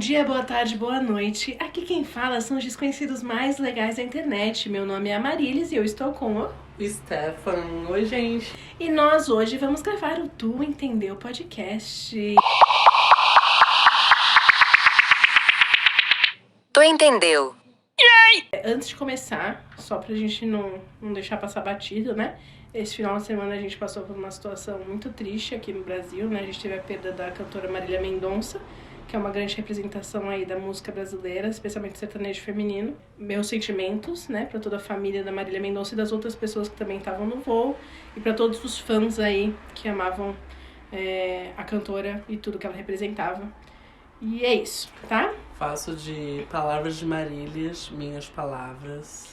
dia, boa tarde, boa noite. Aqui quem fala são os desconhecidos mais legais da internet. Meu nome é Amarilis e eu estou com o Stefan. Oi, gente. E nós hoje vamos gravar o Tu Entendeu Podcast. Tu entendeu? Antes de começar, só pra gente não deixar passar batido, né? Esse final de semana a gente passou por uma situação muito triste aqui no Brasil, né? A gente teve a perda da cantora Marília Mendonça, que é uma grande representação aí da música brasileira, especialmente sertanejo feminino. Meus sentimentos, né, pra toda a família da Marília Mendonça e das outras pessoas que também estavam no voo, e pra todos os fãs aí que amavam a cantora e tudo que ela representava. E é isso, tá? Faço de palavras de Marílias minhas palavras.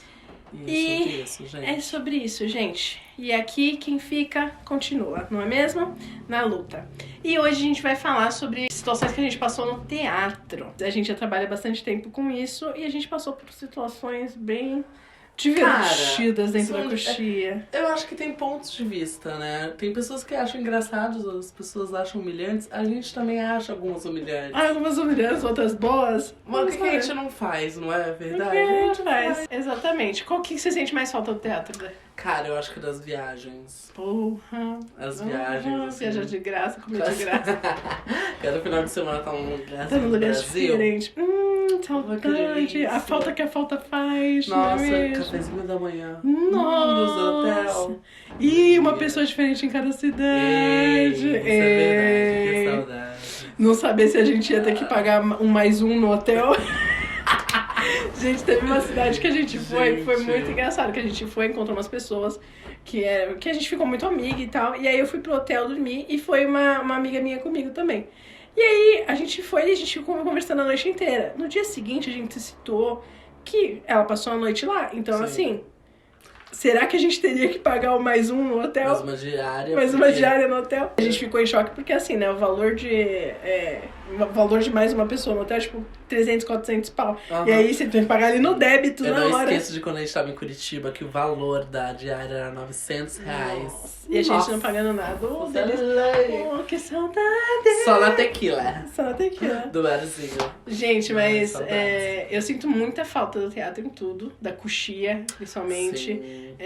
E sobre isso, gente. É sobre isso, gente. E aqui quem fica continua, não é mesmo? Na luta. E hoje a gente vai falar sobre situações que a gente passou no teatro. A gente já trabalha bastante tempo com isso e a gente passou por situações bem divertidas dentro da coxia. Eu acho que tem pontos de vista, né? Tem pessoas que acham engraçados, outras pessoas acham humilhantes. A gente também acha algumas humilhantes. Algumas humilhantes, outras boas. Mas o que a gente não faz, não é verdade? O que a gente faz. Exatamente. Qual que você sente mais falta do teatro, né? Cara, eu acho que das viagens. Porra. As viagens, assim. Viajar de graça, comer de graça. Cada final de semana tá num lugar, Tá num lugar Brasil. diferente. Saudade. A falta que a falta faz. Nossa, não é mesmo? cafezinho da manhã. Nossa. Nos hotel. E uma pessoa diferente em cada cidade. Isso é verdade, que saudade. Não saber se a gente ia ter que pagar um mais um no hotel. Gente, teve uma cidade que a gente foi muito engraçado, que a gente foi, encontrou umas pessoas que a gente ficou muito amiga e tal, e aí eu fui pro hotel dormir e foi uma amiga minha comigo também. E aí a gente foi e a gente ficou conversando a noite inteira. No dia seguinte a gente se citou que ela passou a noite lá, então Sim. assim, será que a gente teria que pagar o mais um no hotel? Mais uma diária. Uma diária no hotel. A gente ficou em choque porque assim, né, o valor de mais uma pessoa no hotel é tipo 300, 400 pau. Uhum. E aí você tem que pagar ali no débito eu na não hora. esqueço de quando a gente tava em Curitiba, que o valor da diária era R$900. Nossa. E a gente não pagando nada. Que saudade! Só na tequila. Só na tequila. Do barzinho. Gente, mas saudades. eu sinto muita falta do teatro em tudo. Da coxia, principalmente. Sim.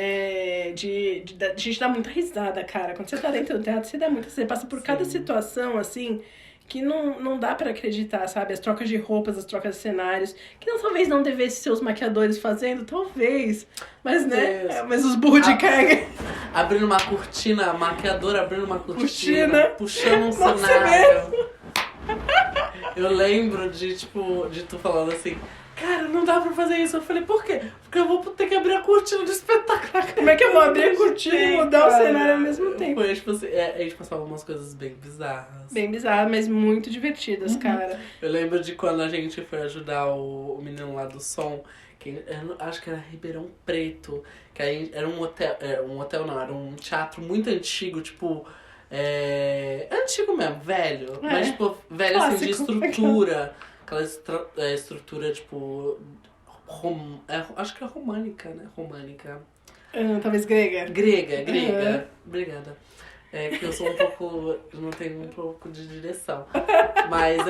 De gente dar muita risada, cara. Quando você tá dentro do teatro, você passa por cada situação, assim, que não dá pra acreditar, sabe? As trocas de roupas, as trocas de cenários, que talvez não devesse ser os maquiadores fazendo, talvez. Mas, né? Mas os burros de carga. Abrindo uma cortina, a maquiadora abrindo uma cortina. Puxando um Nossa, cenário. Eu lembro de tu falando assim, cara, não dá pra fazer isso. Eu falei, por quê? Porque eu vou ter que abrir a cortina do espetáculo. Como é que eu vou abrir a cortina e mudar o cenário ao mesmo tempo? Foi, tipo assim, a gente passava umas coisas bem bizarras. Bem bizarras, mas muito divertidas, cara. Eu lembro de quando a gente foi ajudar o menino lá do som, que acho que era Ribeirão Preto, que aí era um hotel não, era um teatro muito antigo, tipo, antigo mesmo, velho, mas tipo, velho clássico, assim, de estrutura, aquela estrutura, tipo, acho que é românica, né, Talvez grega. Grega, obrigada. Que eu sou eu não tenho um pouco de direção, mas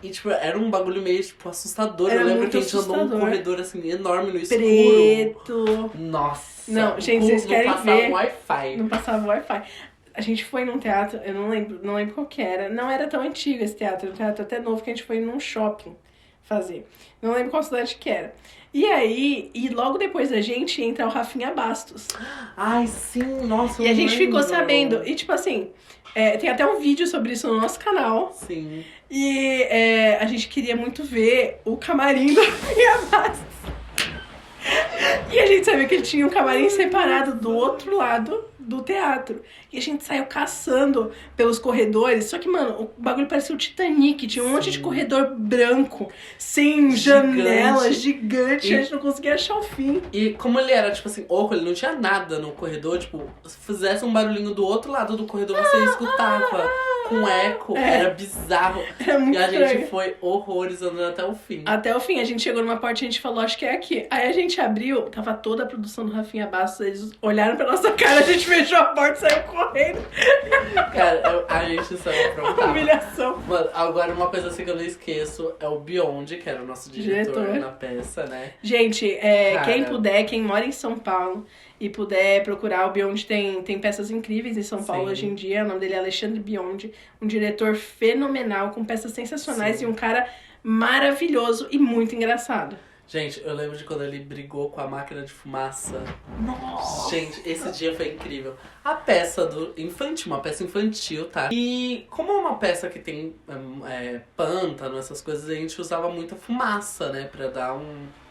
e, tipo, era um bagulho meio, tipo, assustador. Era eu lembro muito que a gente andou assustador. num corredor, assim, enorme no escuro. Preto. Nossa. Não, gente, vocês querem ver. Não passava Wi-Fi. Não passava Wi-Fi. A gente foi num teatro, eu não lembro qual que era. Não era tão antigo esse teatro, era um teatro até novo que a gente foi num shopping fazer. Não lembro qual cidade que era. E aí, logo depois da gente entra o Rafinha Bastos. Ai, sim, nossa. E a gente ficou sabendo. E tipo assim, tem até um vídeo sobre isso no nosso canal. Sim. E a gente queria muito ver o camarim do Rafinha Bastos. E a gente sabia que ele tinha um camarim separado do outro lado do teatro. E a gente saiu caçando pelos corredores. Só que, mano, o bagulho parecia o Titanic. Tinha um monte de corredor branco, sem janelas, gigante. A gente não conseguia achar o fim. E como ele era, tipo assim, oco, ele não tinha nada no corredor. Tipo, se fizesse um barulhinho do outro lado do corredor, você escutava com eco. Era bizarro. Era muito E a estranho. gente foi horrores andando até o fim. Até o fim, a gente chegou numa parte e a gente falou, acho que é aqui. Aí a gente abriu, tava toda a produção do Rafinha Bastos, eles olharam pra nossa cara, a gente fechou a porta e saiu correndo. Cara, a gente saiu aprontava. Humilhação. Mano, agora uma coisa assim que eu não esqueço é o Beyond, que era o nosso diretor na peça, né? Gente, Cara. quem puder, quem mora em São Paulo e puder procurar, o Beyond tem peças incríveis em São Paulo hoje em dia. O nome dele é Alexandre Beyond, um diretor fenomenal, com peças sensacionais e um cara maravilhoso e muito engraçado. Gente, eu lembro de quando ele brigou com a máquina de fumaça. Nossa! Gente, esse dia foi incrível. A peça do infantil, uma peça infantil, tá? E como é uma peça que tem pântano, essas coisas, a gente usava muita fumaça, né? Pra dar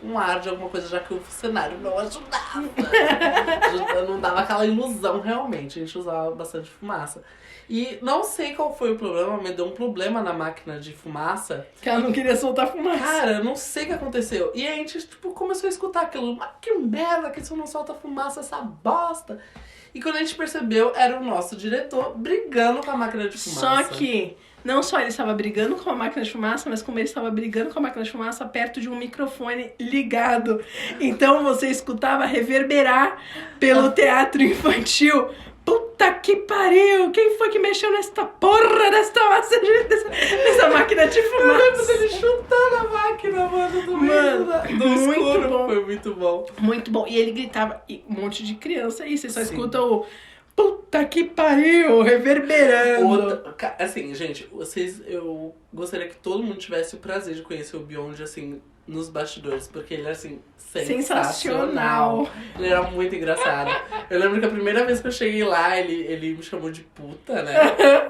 um ar de alguma coisa, já que o cenário não ajudava. Não dava aquela ilusão, realmente. A gente usava bastante fumaça. E não sei qual foi o problema, mas deu um problema na máquina de fumaça. Que ela não queria soltar fumaça. Cara, eu não sei o que aconteceu. E a gente, tipo, começou a escutar aquilo. Mas que merda, que isso não solta fumaça, essa bosta. E quando a gente percebeu, era o nosso diretor brigando com a máquina de fumaça. Só que não só ele estava brigando com a máquina de fumaça, mas como ele estava brigando com a máquina de fumaça perto de um microfone ligado. Então você escutava reverberar pelo teatro infantil. Puta que pariu! Quem foi que mexeu nessa porra dessa máquina de fumaça? Eu lembro dele chutando a máquina, mano, do meio do muito escuro. bom. Foi muito bom. Muito bom. E ele gritava, e um monte de criança aí, você só escuta o puta que pariu, reverberando. Assim, gente, eu gostaria que todo mundo tivesse o prazer de conhecer o Beyond, assim, nos bastidores, porque ele é, assim, sensacional. Ele era muito engraçado. Eu lembro que a primeira vez que eu cheguei lá, ele me chamou de puta, né?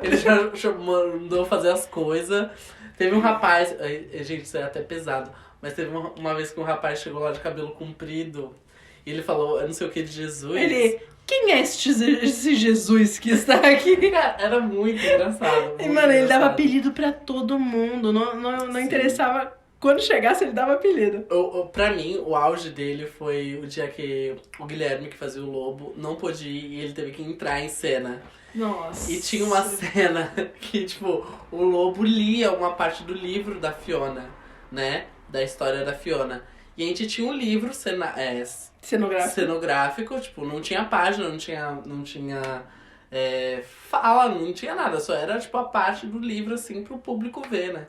Ele já mandou fazer as coisas. Teve um rapaz, gente, isso é até pesado, mas teve uma vez que um rapaz chegou lá de cabelo comprido e ele falou, eu não sei o que, de Jesus. Quem é esse Jesus que está aqui? Cara, era muito engraçado. E, mano, ele dava apelido pra todo mundo. Não interessava. Quando chegasse, ele dava apelido. Pra mim, o auge dele foi o dia que o Guilherme, que fazia o Lobo, não pôde ir e ele teve que entrar em cena. Nossa. E tinha uma cena que, tipo, o Lobo lia uma parte do livro da Fiona, né? Da história da Fiona. E a gente tinha um livro cenográfico, tipo, não tinha página, não tinha fala, não tinha nada, só era, tipo, a parte do livro, assim, pro público ver, né?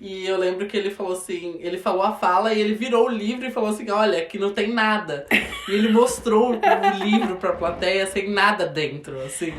E eu lembro que ele falou assim, ele falou a fala e ele virou o livro e falou assim, olha, aqui não tem nada. E ele mostrou o livro pra plateia sem nada dentro, assim.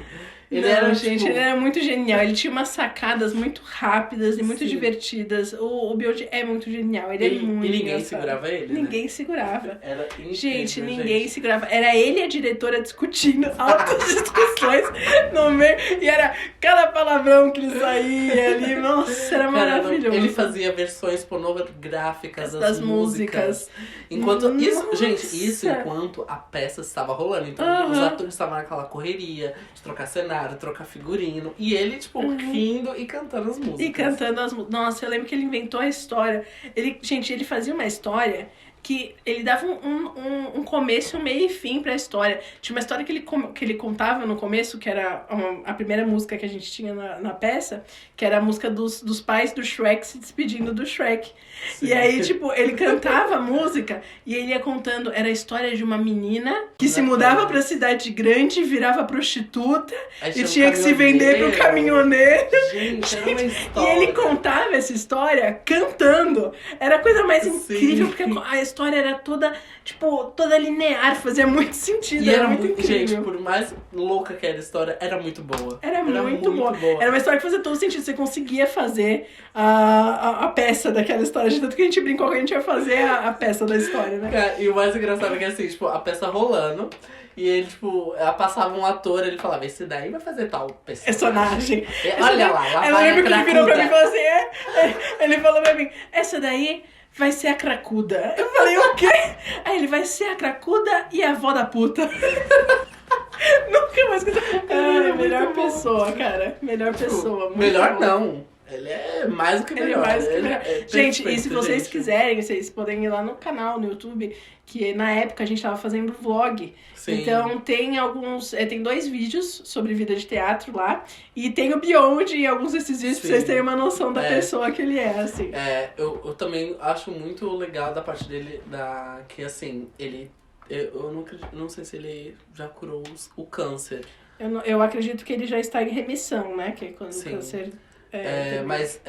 Ele era muito genial. Ele tinha umas sacadas muito rápidas e muito divertidas. O Beyond é muito genial. Ele é muito E ninguém engraçado. segurava ele, Ninguém né? segurava. Era incrível, Gente, ninguém segurava. Era ele e a diretora discutindo, altas discussões no meio. E era cada palavrão que ele saía ali. Nossa, era maravilhoso. Ele fazia versões pornográficas das músicas. Enquanto Nossa. isso enquanto a peça estava rolando. Então os atores estavam naquela correria de trocar cenário, trocar figurino. E ele, tipo, rindo e cantando as músicas. Nossa, eu lembro que ele inventou a história. Ele fazia uma história que ele dava um começo, um meio e fim pra história. Tinha uma história que ele contava no começo, que era a primeira música que a gente tinha na peça, que era a música dos pais do Shrek se despedindo do Shrek. Sim. E aí, tipo, ele cantava a música e ele ia contando, era a história de uma menina que se mudava pra cidade grande, virava prostituta e tinha que se vender pro caminhoneiro. Gente, era uma história. E ele contava essa história cantando. Era a coisa mais incrível, porque a história era toda, tipo, toda linear, fazia muito sentido. E era muito incrível. Gente, por mais louca que era a história, era muito boa. Era muito boa. Era uma história que fazia todo sentido. Você conseguia fazer a peça daquela história. De tanto que a gente brincou que a gente ia fazer a peça da história, né? Cara, e o mais engraçado é que assim, tipo, a peça rolando. E ele, tipo, passava um ator, ele falava, esse daí vai fazer tal personagem. Olha lá eu lembro que ele virou pra mim e falou assim, ele falou pra mim, essa daí vai ser a cracuda. Eu falei, o quê? Aí ele vai ser a cracuda e a avó da puta. Nunca mais que melhor pessoa, cara. Melhor pessoa. Muito melhor bom. Não. Ele é mais do que melhor. Gente, e se vocês quiserem, vocês podem ir lá no canal, no YouTube, que na época a gente tava fazendo vlog. Sim. Então tem tem 2 vídeos sobre vida de teatro lá. E tem o Beyond e alguns desses vídeos pra vocês terem uma noção da pessoa que ele é, assim. Eu também acho muito legal da parte dele, que assim, ele Eu não acredito, não sei se ele já curou o câncer. Eu acredito que ele já está em remissão, né? Que é quando Sim. o câncer... Mas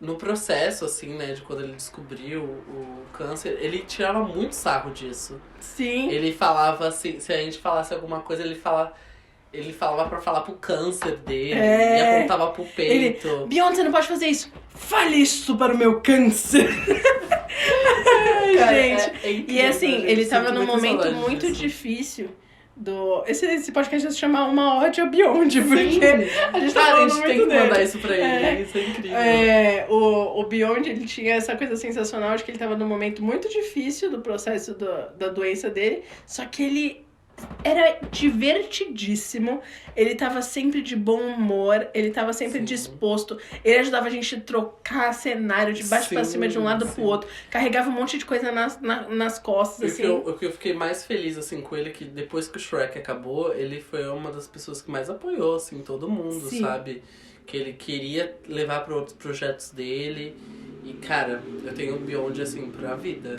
no processo, assim, né, de quando ele descobriu o câncer, ele tirava muito sarro disso. Sim. Ele falava assim, se a gente falasse alguma coisa, ele falava pra falar pro câncer dele, e apontava pro peito. Beyoncé, você não pode fazer isso. Fale isso para o meu câncer. Ai, Cara, gente. é incrível, E assim, gente. ele tava Sinto num muita momento saudade muito disso. difícil esse podcast vai se chamar Uma Ode ao Beyond, porque a gente tá Cara, a falando gente tem muito que mandar dele. isso pra ele, isso é incrível. O Beyond, ele tinha essa coisa sensacional de que ele tava num momento muito difícil do processo da doença dele, só que ele era divertidíssimo, ele tava sempre de bom humor, ele tava sempre Sim. disposto, ele ajudava a gente a trocar cenário de baixo pra Sim, cima, de um lado sim. pro outro, carregava um monte de coisa nas costas, assim. O que eu fiquei mais feliz, assim, com ele, é que depois que o Shrek acabou, ele foi uma das pessoas que mais apoiou, assim, todo mundo, Sim. sabe? Que ele queria levar pra outros projetos dele. E, cara, eu tenho o Beyond, assim, pra vida.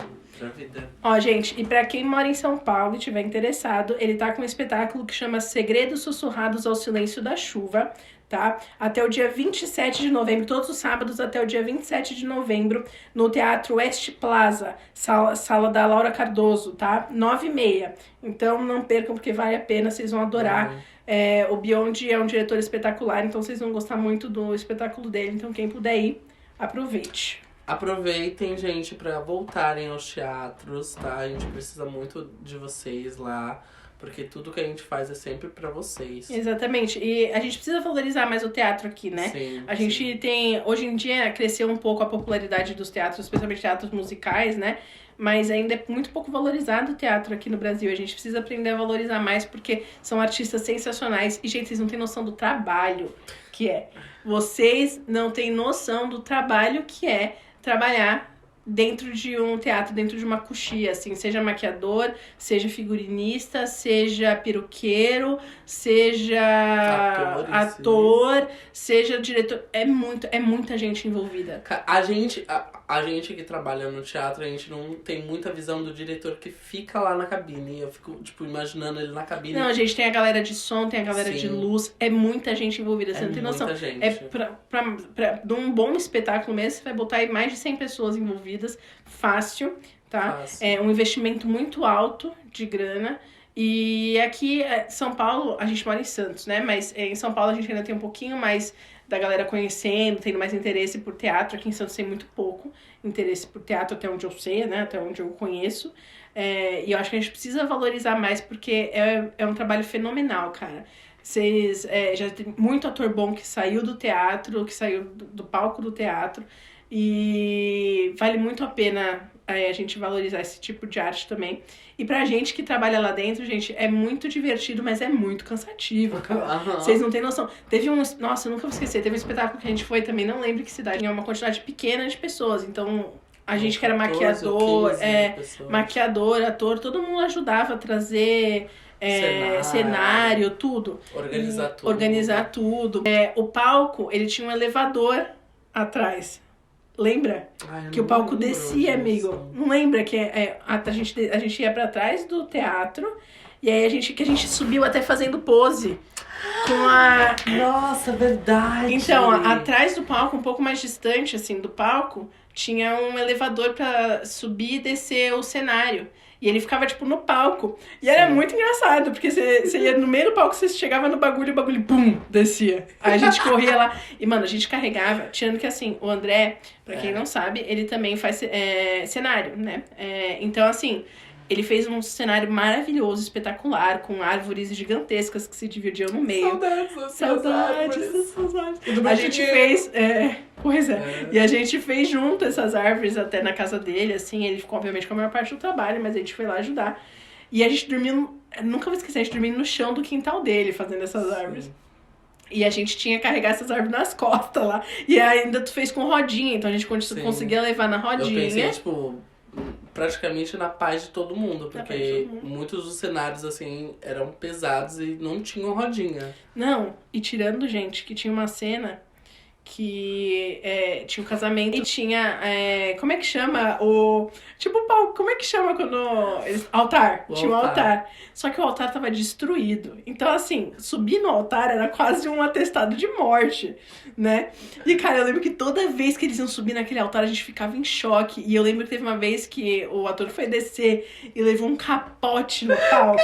Ó, gente, e pra quem mora em São Paulo e tiver interessado, ele tá com um espetáculo que chama Segredos Sussurrados ao Silêncio da Chuva, tá? Até o dia 27 de novembro, todos os sábados até o dia 27 de novembro, no Teatro West Plaza, sala da Laura Cardoso, tá? 9h30. Então não percam, porque vale a pena, vocês vão adorar. O Beyond é um diretor espetacular, então vocês vão gostar muito do espetáculo dele. Então quem puder ir, aproveite. Aproveitem, gente, pra voltarem aos teatros, tá? A gente precisa muito de vocês lá, porque tudo que a gente faz é sempre pra vocês. Exatamente. E a gente precisa valorizar mais o teatro aqui, né? Sim, a gente tem... Hoje em dia, cresceu um pouco a popularidade dos teatros, especialmente teatros musicais, né? Mas ainda é muito pouco valorizado o teatro aqui no Brasil. A gente precisa aprender a valorizar mais, porque são artistas sensacionais. E, gente, vocês não têm noção do trabalho que é. Vocês não têm noção do trabalho que é trabalhar dentro de um teatro, dentro de uma coxia, assim, seja maquiador, seja figurinista, seja peruqueiro, seja ator, seja diretor, é muita gente envolvida. A gente que trabalha no teatro, a gente não tem muita visão do diretor que fica lá na cabine. Eu fico, tipo, imaginando ele na cabine. Não, a gente tem a galera de som, tem a galera de luz, é muita gente envolvida, você não tem noção. Gente. De um bom espetáculo mesmo, você vai botar aí mais de 100 pessoas envolvidas, fácil, tá? Fácil. É um investimento muito alto de grana. E aqui, São Paulo, a gente mora em Santos, né? Mas em São Paulo a gente ainda tem um pouquinho mais da galera conhecendo, tendo mais interesse por teatro. Aqui em Santos tem muito pouco interesse por teatro, até onde eu sei, né? Até onde eu conheço. E eu acho que a gente precisa valorizar mais, porque é um trabalho fenomenal, cara. Vocês já tem muito ator bom que saiu do teatro, que saiu do palco do teatro. E vale muito a pena a gente valorizar esse tipo de arte também. E pra gente que trabalha lá dentro, gente, é muito divertido, mas é muito cansativo, cara. Vocês não têm noção. Nossa, eu nunca vou esquecer. Teve um espetáculo que a gente foi também, não lembro que cidade. Tinha uma quantidade pequena de pessoas. Então, a gente que era maquiador, maquiador, ator, todo mundo ajudava a trazer cenário, tudo. Organizar tudo. O palco, ele tinha um elevador atrás. Lembra? Que o palco descia, amigo. Não lembra que a gente ia pra trás do teatro e aí a gente subiu até fazendo pose com a... Nossa, verdade! Então, atrás do palco, um pouco mais distante, assim, do palco, tinha um elevador pra subir e descer o cenário. E ele ficava, tipo, no palco. E era muito engraçado, porque você ia no meio do palco, você chegava no bagulho, o bagulho, pum, descia. Aí a gente corria lá. E, mano, a gente carregava, tirando que, assim, o André, pra quem não sabe, ele também faz cenário, né? Então, assim, ele fez um cenário maravilhoso, espetacular, com árvores gigantescas que se dividiam no meio. Saudades dessas árvores. A gente fez... E a gente fez junto essas árvores até na casa dele, assim, ele ficou, obviamente, com a maior parte do trabalho, mas a gente foi lá ajudar. E a gente dormiu, nunca vou esquecer, a gente dormiu no chão do quintal dele, fazendo essas árvores. E a gente tinha que carregar essas árvores nas costas lá. E ainda tu fez com rodinha, então a gente conseguia levar na rodinha. Eu pensei, tipo, praticamente na paz de todo mundo, porque muitos dos cenários, assim, eram pesados e não tinham rodinha. Não, e tirando, gente, que tinha uma cena que tinha um casamento e tinha, como é que chama? O, tipo, o palco, como é que chama quando... Altar. Tinha um altar. Só que o altar tava destruído. Então, assim, subir no altar era quase um atestado de morte, né? E, cara, eu lembro que toda vez que eles iam subir naquele altar, a gente ficava em choque. E eu lembro que teve uma vez que o ator foi descer e levou um capote no palco.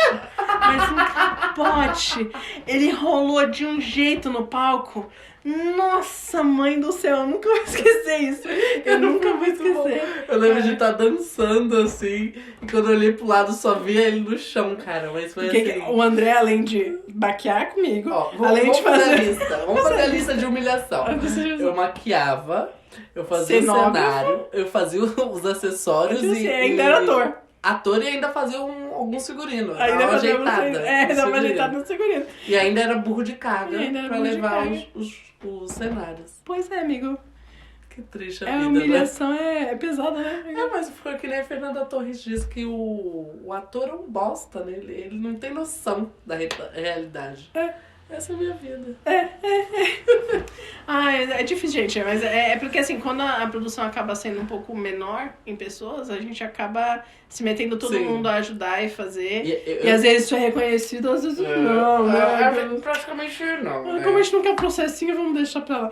Mas um capote. Ele rolou de um jeito no palco. Nossa, mãe do céu, eu nunca vou esquecer isso. Eu nunca vou esquecer. Eu lembro de estar dançando assim, e quando eu olhei pro lado só via ele no chão, cara. Mas foi assim. O André, além de baquear comigo, além vamos de fazer a lista. Vamos fazer a lista de humilhação. Eu maquiava, eu fazia o cenário, eu fazia os acessórios e ainda era ator. Ator e ainda fazia alguns figurinos. Ainda dava uma fazia ajeitada. dava uma ajeitada no figurino. E ainda era burro de carga pra levar os cenários. Pois é, amigo. Que triste a vida, a humilhação, né? É pesada, né? Mas foi que nem a Fernanda Torres diz que o ator é um bosta, né? Ele não tem noção da realidade. Essa é a minha vida. É difícil, gente. Mas é porque, assim, quando a produção acaba sendo um pouco menor em pessoas, a gente acaba se metendo todo mundo a ajudar e fazer. E às vezes isso é reconhecido, às vezes não, né? Praticamente não. Como a gente não quer processinho, vamos deixar pra lá.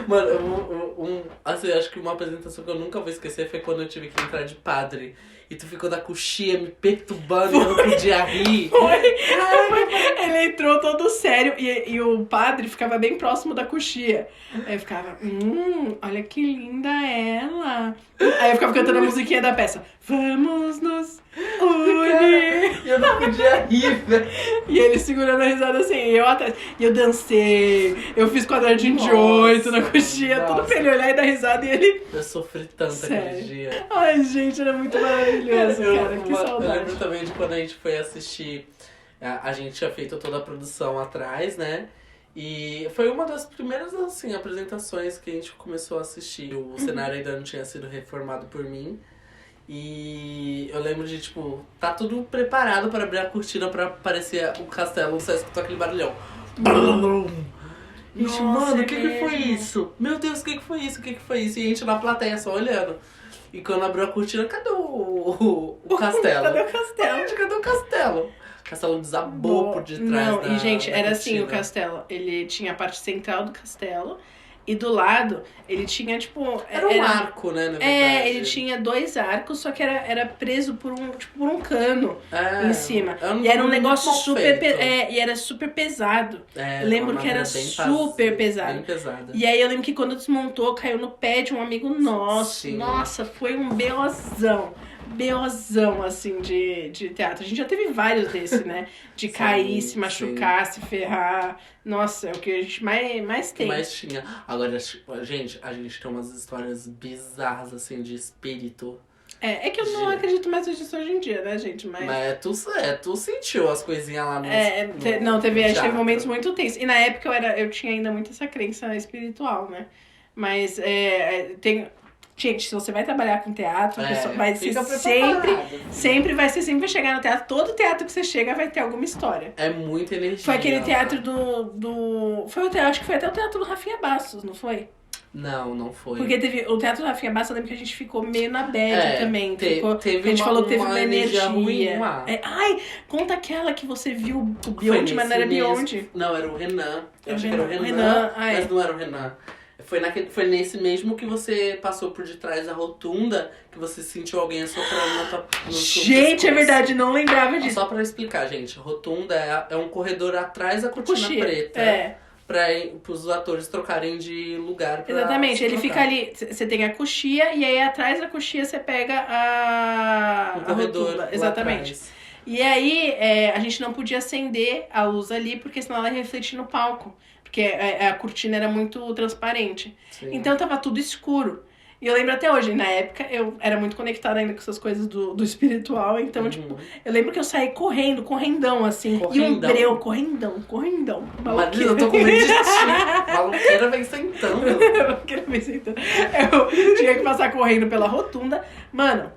Mano, assim, acho que uma apresentação que eu nunca vou esquecer foi quando eu tive que entrar de padre. E tu ficou da coxia me perturbando e eu não podia rir. Foi. Ele entrou todo sério e o padre ficava bem próximo da coxia. Aí eu ficava, olha que linda ela. Aí eu ficava cantando a musiquinha da peça. Vamos nos unir. E eu não podia rir, velho. E ele segurando a risada assim, e eu atrás. E eu dancei, eu fiz quadradinho de 8 na coxinha, tudo pra ele olhar e dar risada e ele... Eu sofri tanto aquele dia. Ai, gente, era muito maravilhoso, cara. Que saudade. Eu lembro também de quando a gente foi assistir, a gente tinha feito toda a produção atrás, né? E foi uma das primeiras, assim, apresentações que a gente começou a assistir. O cenário ainda não tinha sido reformado por mim. E eu lembro de, tipo, tá tudo preparado para abrir a cortina pra aparecer o castelo. Você escutou aquele barulhão. Gente, mano, o que foi isso? Meu Deus, o que foi isso? O que foi isso? E a gente na plateia só olhando. E quando abriu a cortina, cadê o castelo? Cadê o castelo? Gente, cadê o castelo? O castelo desabou por detrás e gente, era cortina. assim o castelo. Ele tinha a parte central do castelo. E do lado, ele tinha, tipo... Era um arco, né, na verdade. Ele tinha 2 arcos, só que era preso por um cano em cima. E era um negócio super... e era super pesado. Eu lembro que era super pesado. Bem pesada. E aí eu lembro que quando desmontou, caiu no pé de um amigo nosso. Sim. Nossa, foi um B.O.zão, assim, de teatro. A gente já teve vários desses, né? De cair, se machucar, se ferrar. Nossa, é o que a gente mais tem. Mais tinha. Agora, gente, a gente tem umas histórias bizarras, assim, de espírito. É que eu não acredito mais nisso hoje em dia, né, gente? Mas tu sentiu as coisinhas lá no a gente teve momentos muito tensos. E na época eu tinha ainda muito essa crença espiritual, né? Mas gente, se você vai trabalhar com teatro, vai ser sempre vai chegar no teatro. Todo teatro que você chega vai ter alguma história. É muita energia. Foi aquele teatro acho que foi até o teatro do Rafinha Bastos, não foi? Não foi. Porque teve o teatro do Rafinha Bastos, eu lembro que a gente ficou meio na bad também. A gente falou que teve uma energia ruim lá. Conta aquela que você viu o Beyond, mas não era Beyond. Não, era o Renan. Eu achei que era o Renan, mas não era o Renan. Foi nesse mesmo que você passou por detrás da rotunda, que você sentiu alguém assoprando no seu Gente, é verdade, não lembrava disso. Só pra explicar, gente, rotunda é um corredor atrás da cortina preta. Para os atores trocarem de lugar. Exatamente, ele fica ali, você tem a coxia e aí atrás da coxia você pega o corredor. Rotunda. Exatamente. Atrás. E aí a gente não podia acender a luz ali, porque senão ela ia refletir no palco. Porque a cortina era muito transparente. Sim. Então tava tudo escuro. E eu lembro até hoje, na época, eu era muito conectada ainda com essas coisas do espiritual. Então, tipo, eu lembro que eu saí correndão, assim. E um breu, correndão. Mas eu tô com medo de ti. Maluqueira vem sentando. Eu tinha que passar correndo pela rotunda. Mano,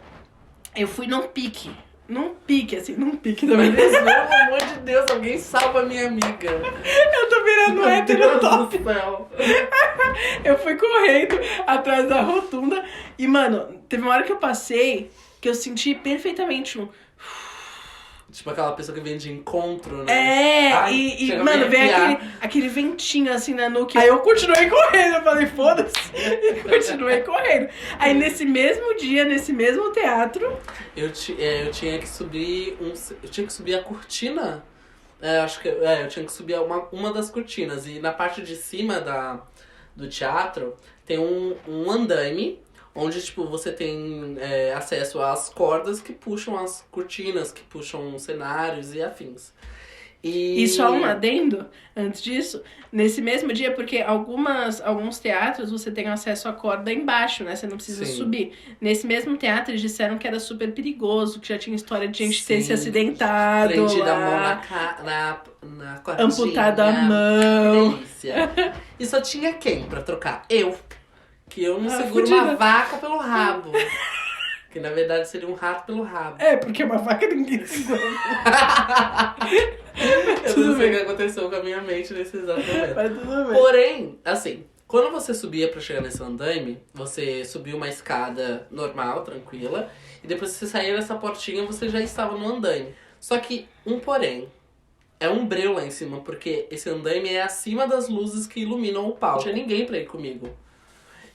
eu fui num pique. num pique, assim, num pique também. Pelo amor de Deus, alguém salva a minha amiga. Eu tô virando Meu hétero Deus top. do céu. Eu fui correndo atrás da rotunda e, mano, teve uma hora que eu passei que eu senti perfeitamente um... Tipo aquela pessoa que vem de encontro, né? É, Ai, e chega a mano, me veio arrepiar. aquele ventinho assim na nuca. Aí eu continuei correndo, eu falei, foda-se, e continuei correndo. Aí nesse mesmo dia, nesse mesmo teatro... Eu tinha que subir eu tinha que subir a cortina. Eu tinha que subir uma das cortinas. E na parte de cima do teatro tem um andaime, onde tipo, você tem acesso às cordas que puxam as cortinas, que puxam cenários e afins. E só um adendo, antes disso, nesse mesmo dia, porque alguns teatros você tem acesso à corda embaixo, né? Você não precisa Sim. subir. Nesse mesmo teatro eles disseram que era super perigoso, que já tinha história de gente ter Sim, se acidentado Prendida a mão lá, na cordinha. amputado a mão. Que delícia. E só tinha quem pra trocar? Eu. Que eu não seguro fudida. uma vaca pelo rabo. Que na verdade seria um rato pelo rabo. É, porque uma vaca ninguém segura. Eu Tudo não sei o bem. que aconteceu com a minha mente nesse exato momento. Mas tudo bem. Porém, assim, quando você subia pra chegar nesse andaime, você subia uma escada normal, tranquila, e depois que você saía dessa portinha, você já estava no andaime. Só que, porém, é um breu lá em cima, porque esse andaime é acima das luzes que iluminam o palco. Não tinha ninguém pra ir comigo.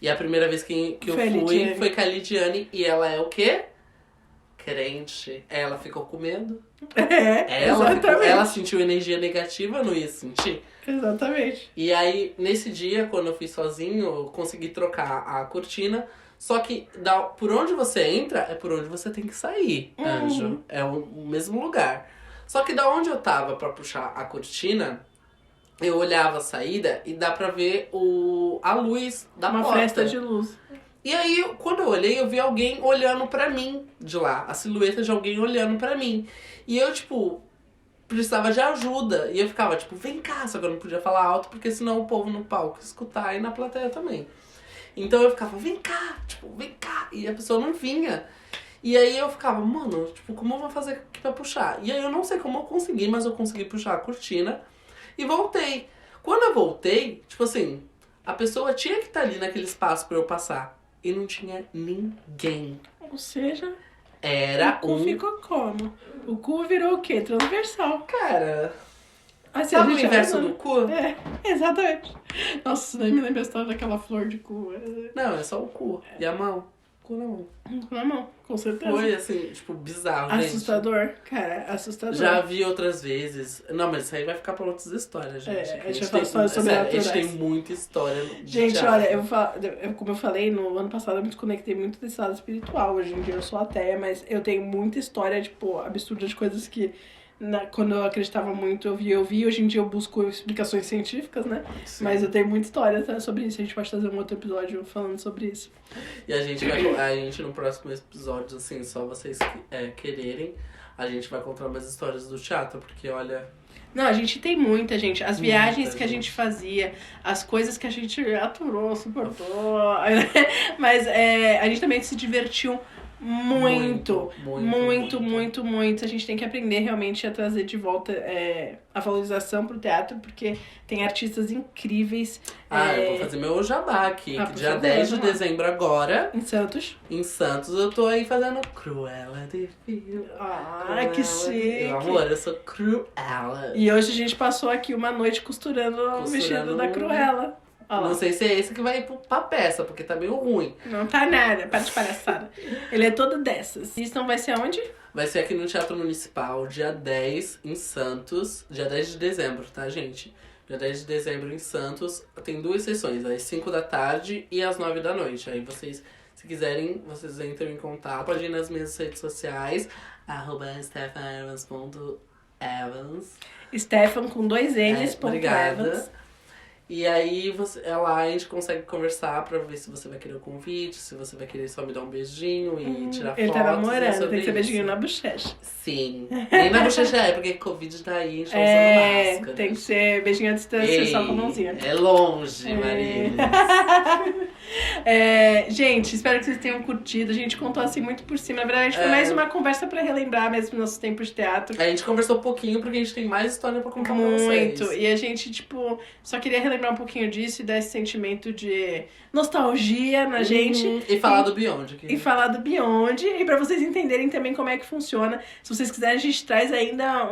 E a primeira vez que eu Foi a fui Lidiane. foi com a Lidiane, e ela é o quê? Crente. Ela ficou com medo. Exatamente. Ela sentiu energia negativa, eu não ia sentir. Exatamente. E aí, nesse dia, quando eu fui sozinho, eu consegui trocar a cortina. Só que por onde você entra, é por onde você tem que sair, anjo. É o mesmo lugar. Só que da onde eu tava pra puxar a cortina, eu olhava a saída e dá pra ver a luz da Uma porta. festa de luz. E aí, quando eu olhei, eu vi alguém olhando pra mim de lá. A silhueta de alguém olhando pra mim. E eu, tipo, precisava de ajuda. E eu ficava, tipo, vem cá. Só que eu não podia falar alto, porque senão o povo no palco ia escutar e na plateia também. Então eu ficava, vem cá, tipo, vem cá. E a pessoa não vinha. E aí eu ficava, mano, tipo, como eu vou fazer aqui pra puxar? E aí eu não sei como eu consegui, mas eu consegui puxar a cortina. E voltei. Quando eu voltei, tipo assim, a pessoa tinha que estar ali naquele espaço pra eu passar. E não tinha ninguém. Ou seja, Era o cu ficou como? O cu virou o quê? Transversal. Cara, Assim, sabe a o gente inverso vai- do cu? É, exatamente. Nossa, isso daí me lembra a história daquela flor de cu. Não, é só o cu. E a mão? Cu na mão. Na mão, com certeza. Foi assim, tipo, bizarro, gente. Assustador, cara, assustador. Já vi outras vezes. Não, mas isso aí vai ficar pra outras histórias, gente. É, a gente vai tem, falar sobre sério, a gente naturais. tem muita história de Gente, teatro. olha, como eu falei, no ano passado eu me desconectei muito desse lado espiritual. Hoje em dia eu sou ateia, mas eu tenho muita história, tipo, absurda de coisas que quando eu acreditava muito eu vi. Hoje em dia eu busco explicações científicas, né? Sim. Mas eu tenho muita história sobre isso. A gente pode fazer um outro episódio falando sobre isso. E a gente no próximo episódio, assim, só vocês quererem, a gente vai contar mais histórias do teatro, porque olha. Não, a gente tem muita, gente. As viagens Muita que a gente. gente fazia, as coisas que a gente aturou, suportou. Mas a gente também se divertiu muito. A gente tem que aprender realmente a trazer de volta a valorização pro teatro, porque tem artistas incríveis Eu vou fazer meu jabá aqui, que por dia favor, 10 de vamos lá. dezembro agora, em Santos. em Santos, eu tô aí fazendo Cruella de Vil. Ah, que chique. Meu amor, eu sou Cruella. E hoje a gente passou aqui uma noite costurando o vestido da Cruella. Olha lá. Não sei se é esse que vai pra peça, porque tá meio ruim. Não tá nada, para de palhaçada. Ele é todo dessas. Isso não vai ser aonde? Vai ser aqui no Teatro Municipal, dia 10, em Santos. Dia 10 de dezembro, tá, gente? Dia 10 de dezembro em Santos. Tem 2 sessões, às 5 da tarde e às 9 da noite. Aí vocês, se quiserem, vocês entram em contato. Pode ir nas minhas redes sociais, @stephaneevans.evans. Stefan com 2 N's. Obrigada. Evans. E aí lá a gente consegue conversar pra ver se você vai querer o convite, se você vai querer só me dar um beijinho e tirar Ele fotos. tá é namorando, sobre tem que ser beijinho isso. na bochecha. Sim. Nem na bochecha porque Covid tá aí, a gente tá usando máscara. Tem que ser beijinho à distância, Ei, só com a mãozinha. é longe, Maria. Gente, espero que vocês tenham curtido. A gente contou assim muito por cima. Na verdade, foi mais uma conversa pra relembrar mesmo nossos tempos de teatro. A gente conversou um pouquinho porque a gente tem mais história pra contar pra vocês. Muito. E a gente, tipo, só queria relembrar um pouquinho disso e dar esse sentimento de nostalgia na gente. E falar do Beyond. E falar do Beyond. E pra vocês entenderem também como é que funciona. Se vocês quiserem, a gente traz ainda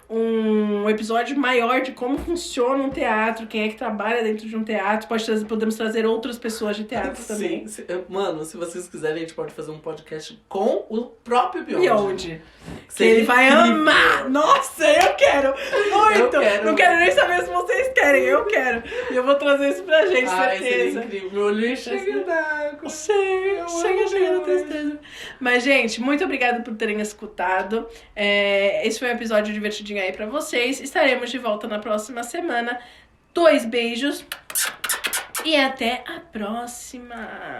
um episódio maior de como funciona um teatro, quem é que trabalha dentro de um teatro. Podemos trazer outras pessoas de teatro também. Mano, se vocês quiserem, a gente pode fazer um podcast com o próprio Beyond. Beyond. Que ele vai amar! Nossa, eu quero! Muito! Eu quero. Não quero nem saber se vocês querem, eu quero. E eu vou trazer isso pra gente, certeza. Seria incrível. Meu olho chega d'água. Chega da tristeza. Mas, gente, muito obrigada por terem escutado. Esse foi um episódio divertidinho aí pra vocês. Estaremos de volta na próxima semana. 2 beijos. E até a próxima!